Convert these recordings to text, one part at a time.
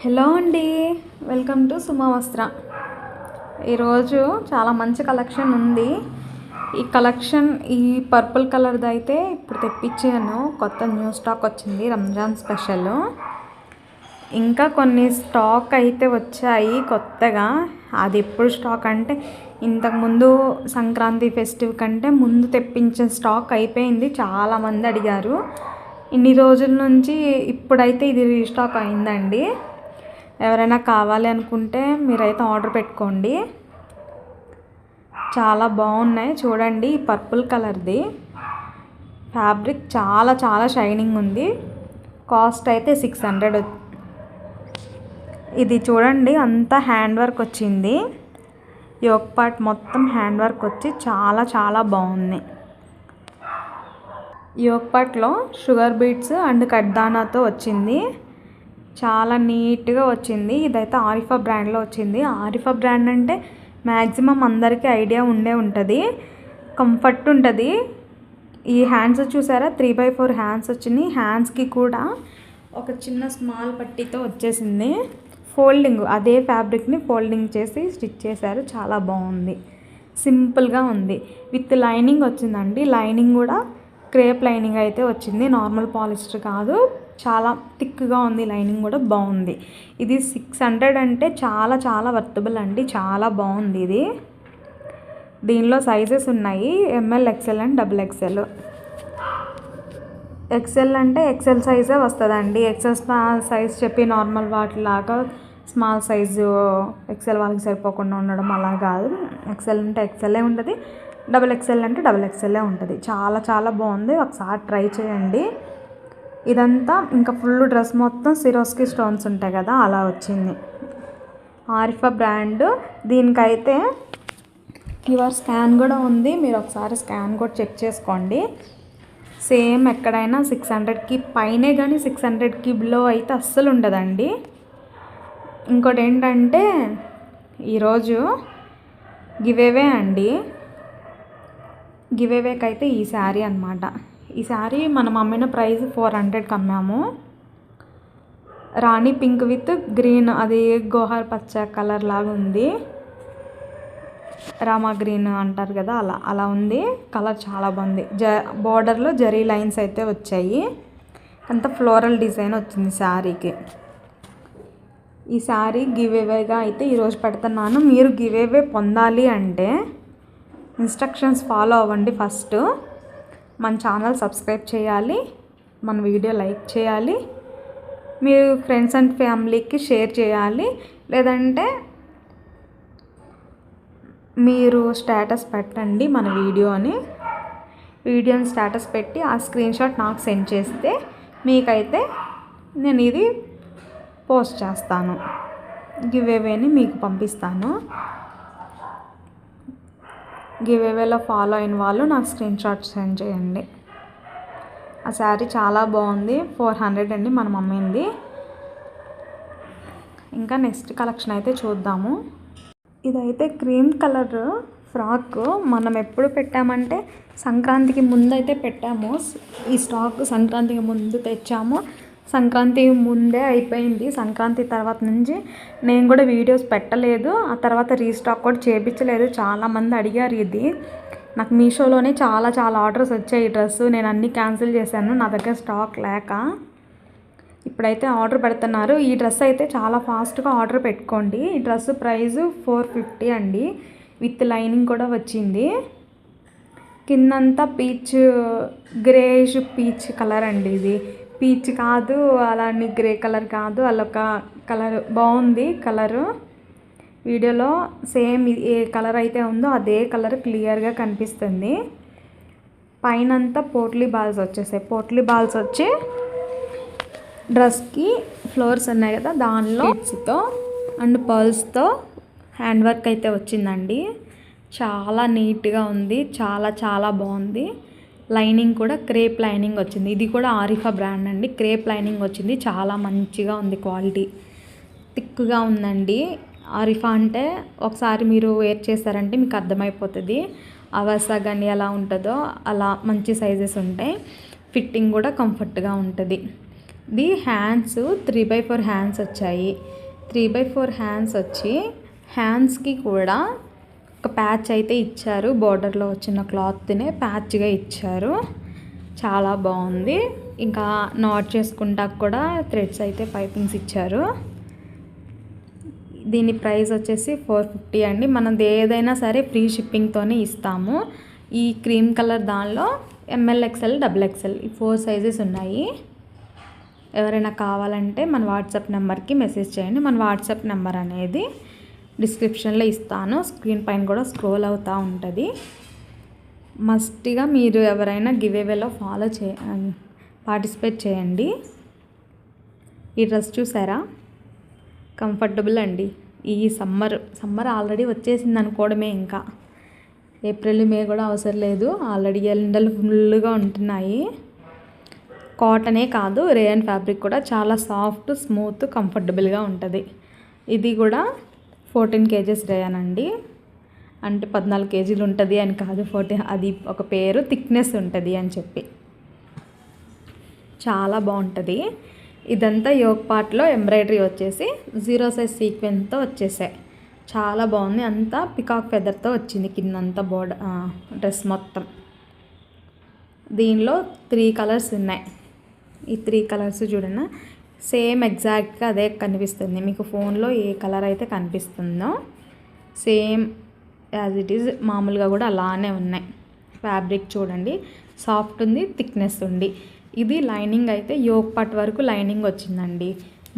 Hello అండి, welcome to సుమా వస్త్ర. ఈరోజు చాలా మంచి కలెక్షన్ ఉంది. ఈ కలెక్షన్ ఈ పర్పుల్ కలర్ది అయితే ఇప్పుడు తెప్పించాను. కొత్త న్యూ స్టాక్ వచ్చింది, రంజాన్ స్పెషల్. ఇంకా కొన్ని స్టాక్ అయితే వచ్చాయి కొత్తగా. అది ఎప్పుడు స్టాక్ అంటే ఇంతకుముందు సంక్రాంతి ఫెస్టివ్ కంటే ముందు తెప్పించిన స్టాక్ అయిపోయింది. చాలామంది అడిగారు. ఇన్ని రోజుల నుంచి ఇప్పుడైతే ఇది రీస్టాక్ అయిందండి. ఎవరైనా కావాలి అనుకుంటే మీరైతే ఆర్డర్ పెట్టుకోండి. చాలా బాగున్నాయి చూడండి. ఈ పర్పుల్ కలర్ది ఫ్యాబ్రిక్ చాలా చాలా షైనింగ్ ఉంది. కాస్ట్ అయితే 600. ఇది చూడండి, అంతా హ్యాండ్ వర్క్ వచ్చింది. యోక్ పార్ట్ మొత్తం హ్యాండ్ వర్క్ వచ్చి చాలా చాలా బాగుంది. యోక్ పార్ట్లో షుగర్ బీట్స్ అండ్ కడ్దానాతో వచ్చింది. చాలా నీట్గా వచ్చింది. ఇదైతే ఆరిఫా బ్రాండ్లో వచ్చింది. ఆరిఫా బ్రాండ్ అంటే మ్యాక్సిమం అందరికీ ఐడియా ఉంటుంది. కంఫర్ట్ ఉంటుంది. ఈ హ్యాండ్స్ చూసారా, 3/4 హ్యాండ్స్ వచ్చినాయి. హ్యాండ్స్కి కూడా ఒక చిన్న స్మాల్ పట్టీతో వచ్చేసింది. ఫోల్డింగ్ అదే ఫ్యాబ్రిక్ని ఫోల్డింగ్ చేసి స్టిచ్ చేశారు. చాలా బాగుంది, సింపుల్గా ఉంది. విత్ లైనింగ్ వచ్చిందండి. లైనింగ్ కూడా క్రేప్ లైనింగ్ అయితే వచ్చింది, నార్మల్ పాలిస్టర్ కాదు. చాలా థిక్గా ఉంది. లైనింగ్ కూడా బాగుంది. ఇది 600 అంటే చాలా చాలా వర్తబుల్ అండి. చాలా బాగుంది ఇది. దీనిలో సైజెస్ ఉన్నాయి, ML, XL and XXL. XL అంటే XL సైజే వస్తుందండి. XL స్మాల్ సైజ్ చెప్పి నార్మల్ వాటిలాగా స్మాల్ సైజు XL వాళ్ళకి సరిపోకుండా ఉండడం అలా కాదు. XL అంటే XLే ఉంటుంది, XXL అంటే XXLే ఉంటుంది. చాలా చాలా బాగుంది. ఒకసారి ట్రై చేయండి. ఇదంతా ఇంకా ఫుల్ డ్రెస్ మొత్తం సిరోస్కి స్టోన్స్ ఉంటాయి కదా, అలా వచ్చింది. ఆరిఫా బ్రాండ్. దీనికైతే QR స్కాన్ కూడా ఉంది. మీరు ఒకసారి స్కాన్ కూడా చెక్ చేసుకోండి. సేమ్ ఎక్కడైనా 600కి పైనే, కానీ 600కి బిలో అయితే అస్సలు ఉండదండి. ఇంకోటి ఏంటంటే ఈరోజు గివేవే అండి. గివేవేకి అయితే ఈ శారీ అనమాట. ఈ శారీ మనం అమ్మిన ప్రైస్ 400కి అమ్మాము. రాణి పింక్ విత్ గ్రీన్, అది గోహర్ పచ్చ కలర్ లాగా ఉంది. రామా గ్రీన్ అంటారు కదా, అలా అలా ఉంది. కలర్ చాలా బాగుంది. బోర్డర్లో జరీ లైన్స్ అయితే వచ్చాయి. అంత ఫ్లోరల్ డిజైన్ వచ్చింది శారీకి. ఈ శారీ గివేవేగా అయితే ఈరోజు పెడుతున్నాను. మీరు గివేవే పొందాలి అంటే ఇన్స్ట్రక్షన్స్ ఫాలో అవ్వండి. ఫస్ట్ మన ఛానల్ సబ్స్క్రైబ్ చేయాలి, మన వీడియో లైక్ చేయాలి, మీరు ఫ్రెండ్స్ అండ్ ఫ్యామిలీకి షేర్ చేయాలి. లేదంటే మీరు స్టేటస్ పెట్టండి మన వీడియోని స్టేటస్ పెట్టి ఆ స్క్రీన్ షాట్ నాకు సెండ్ చేస్తే మీకైతే నేను ఇది పోస్ట్ చేస్తాను. గివేవేని మీకు పంపిస్తాను. గివేవేలో ఫాలో అయిన వాళ్ళు నాకు స్క్రీన్ షాట్ సెండ్ చేయండి. ఆ శారీ చాలా బాగుంది. 400 అండి మనం అమ్మింది. ఇంకా నెక్స్ట్ కలెక్షన్ అయితే చూద్దాము. ఇదైతే క్రీమ్ కలర్ ఫ్రాక్. మనం ఎప్పుడు పెట్టామంటే సంక్రాంతికి ముందు అయితే పెట్టాము. ఈ స్టాక్ సంక్రాంతికి ముందు తెచ్చాము. సంక్రాంతి ముందే అయిపోయింది. సంక్రాంతి తర్వాత నుంచి నేను కూడా వీడియోస్ పెట్టలేదు. ఆ తర్వాత రీస్టాక్ కూడా చేయించలేదు. చాలామంది అడిగారు. ఇది నాకు మీషోలోనే చాలా చాలా ఆర్డర్స్ వచ్చాయి. ఈ డ్రెస్సు నేను అన్నీ క్యాన్సిల్ చేశాను, నా దగ్గర స్టాక్ లేక. ఇప్పుడైతే ఆర్డర్ పెడుతున్నారు. ఈ డ్రెస్ అయితే చాలా ఫాస్ట్గా ఆర్డర్ పెట్టుకోండి. ఈ డ్రెస్ ప్రైస్ 450 అండి. విత్ లైనింగ్ కూడా వచ్చింది. కిందంతా పీచ్, గ్రేష్ పీచ్ కలర్ అండి. ఇది పీచ్ కాదు, అలానే గ్రే కలర్ కాదు, అల్లొక కలర్ బాగుంది. కలరు వీడియోలో సేమ్ ఏ కలర్ అయితే ఉందో అదే కలర్ క్లియర్గా కనిపిస్తుంది. పైనంతా పోట్లీ బాల్స్ వచ్చేసాయి. పోట్లీ బాల్స్ వచ్చి డ్రెస్కి ఫ్లోర్స్ ఉన్నాయి కదా, దానిలో తో అండ్ పర్ల్స్తో హ్యాండ్ వర్క్ అయితే వచ్చిందండి. చాలా నీట్గా ఉంది. చాలా చాలా బాగుంది. లైనింగ్ కూడా క్రేప్ లైనింగ్ వచ్చింది. ఇది కూడా ఆరిఫా బ్రాండ్ అండి. క్రేప్ లైనింగ్ వచ్చింది. చాలా మంచిగా ఉంది. క్వాలిటీ థిక్గా ఉందండి. ఆరిఫా అంటే ఒకసారి మీరు వేర్ చేస్తారంటే మీకు అర్థమైపోతుంది. అవసా కానీ ఎలా ఉంటుందో అలా మంచి సైజెస్ ఉంటాయి. ఫిట్టింగ్ కూడా కంఫర్ట్గా ఉంటుంది. ఇది హ్యాండ్స్ 3x4 హ్యాండ్స్ వచ్చాయి. 3x4 హ్యాండ్స్ వచ్చి హ్యాండ్స్కి కూడా ఒక ప్యాచ్ అయితే ఇచ్చారు. బోర్డర్లో వచ్చిన క్లాత్నే ప్యాచ్గా ఇచ్చారు. చాలా బాగుంది. ఇంకా నాట్ చేసుకుంటా కూడా థ్రెడ్స్ అయితే పైపింగ్స్ ఇచ్చారు. దీని ప్రైస్ వచ్చేసి 450 అండి. మనది ఏదైనా సరే ఫ్రీ షిప్పింగ్తోనే ఇస్తాము. ఈ క్రీమ్ కలర్ దానిలో ML XL XXL ఈ 4 సైజెస్ ఉన్నాయి. ఎవరైనా కావాలంటే మన వాట్సాప్ నెంబర్కి మెసేజ్ చేయండి. మన వాట్సాప్ నెంబర్ అనేది డిస్క్రిప్షన్లో ఇస్తాను. స్క్రీన్ పైన కూడా స్క్రోల్ అవుతూ ఉంటుంది. మస్ట్గా మీరు ఎవరైనా గివేవేలో పార్టిసిపేట్ చేయండి. ఈ డ్రెస్ చూసారా, కంఫర్టబుల్ అండి. ఈ సమ్మర్ ఆల్రెడీ వచ్చేసింది అనుకోవడమే. ఇంకా ఏప్రిల్ మే కూడా అవసరం లేదు. ఆల్రెడీ ఎండలు ఫుల్గా ఉంటున్నాయి. కాటనే కాదు, రేయన్ ఫ్యాబ్రిక్ కూడా చాలా సాఫ్ట్, స్మూత్, కంఫర్టబుల్గా ఉంటుంది. ఇది కూడా 14 kgs రేయన్ అండి. అంటే 14 kgలు ఉంటుంది అని కాదు, 14 అది ఒక పేరు, థిక్నెస్ ఉంటుంది అని చెప్పి. చాలా బాగుంటుంది. ఇదంతా యోక్ పార్ట్లో ఎంబ్రాయిడరీ వచ్చేసి 0 సైజ్ సీక్వెన్స్తో వచ్చేసాయి. చాలా బాగుంది. అంతా పికాక్ ఫెదర్తో వచ్చింది కిందంతా డ్రెస్ మొత్తం. దీనిలో 3 కలర్స్ ఉన్నాయి. ఈ 3 కలర్స్ చూడండి, సేమ్ ఎగ్జాక్ట్గా అదే కనిపిస్తుంది. మీకు ఫోన్లో ఏ కలర్ అయితే కనిపిస్తుందో సేమ్ యాజ్ ఇట్ ఈజ్ మామూలుగా కూడా అలానే ఉన్నాయి. ఫ్యాబ్రిక్ చూడండి, సాఫ్ట్ ఉంది, థిక్నెస్ ఉంది. ఇది లైనింగ్ అయితే యోక్ పార్ట్ వరకు లైనింగ్ వచ్చిందండి.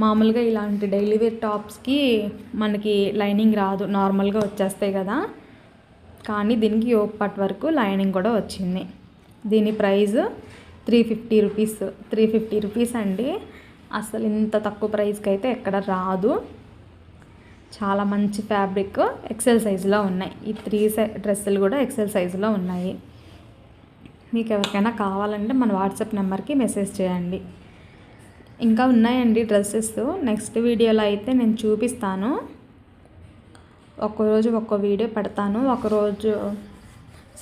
మామూలుగా ఇలాంటి డైలీ వేర్ టాప్స్కి మనకి లైనింగ్ రాదు, నార్మల్గా వచ్చేస్తాయి కదా. కానీ దీనికి యోక్ పార్ట్ వరకు లైనింగ్ కూడా వచ్చింది. దీని ప్రైస్ 350 రూపీస్. 350 రూపీస్ అండి. అసలు ఇంత తక్కువ ప్రైస్కి అయితే ఎక్కడ రాదు. చాలా మంచి ఫ్యాబ్రిక్. ఎక్సెల్ సైజులో ఉన్నాయి. ఈ 3 డ్రెస్సులు కూడా ఎక్సెల్ సైజులో ఉన్నాయి. మీకు ఎవరికైనా కావాలంటే మన వాట్సాప్ నెంబర్కి మెసేజ్ చేయండి. ఇంకా ఉన్నాయండి డ్రెస్సెస్. నెక్స్ట్ వీడియోలో అయితే నేను చూపిస్తాను. ఒక్కరోజు ఒక్కో వీడియో పెడతాను, ఒకరోజు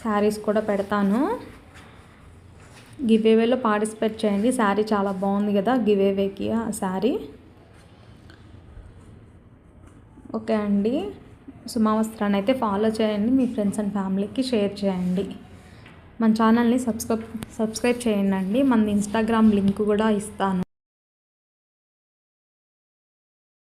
శారీస్ కూడా పెడతాను. గివేవేలో పార్టిసిపేట్ చేయండి. శారీ చాలా బాగుంది కదా గివేవేకి ఆ శారీ. ఓకే అండి, సుమావస్త్రాన్ని అయితే ఫాలో చేయండి. మీ ఫ్రెండ్స్ అండ్ ఫ్యామిలీకి షేర్ చేయండి. మన ఛానల్ని సబ్స్క్రైబ్ చేయండి. మన ఇన్స్టాగ్రామ్ లింక్ కూడా ఇస్తాను.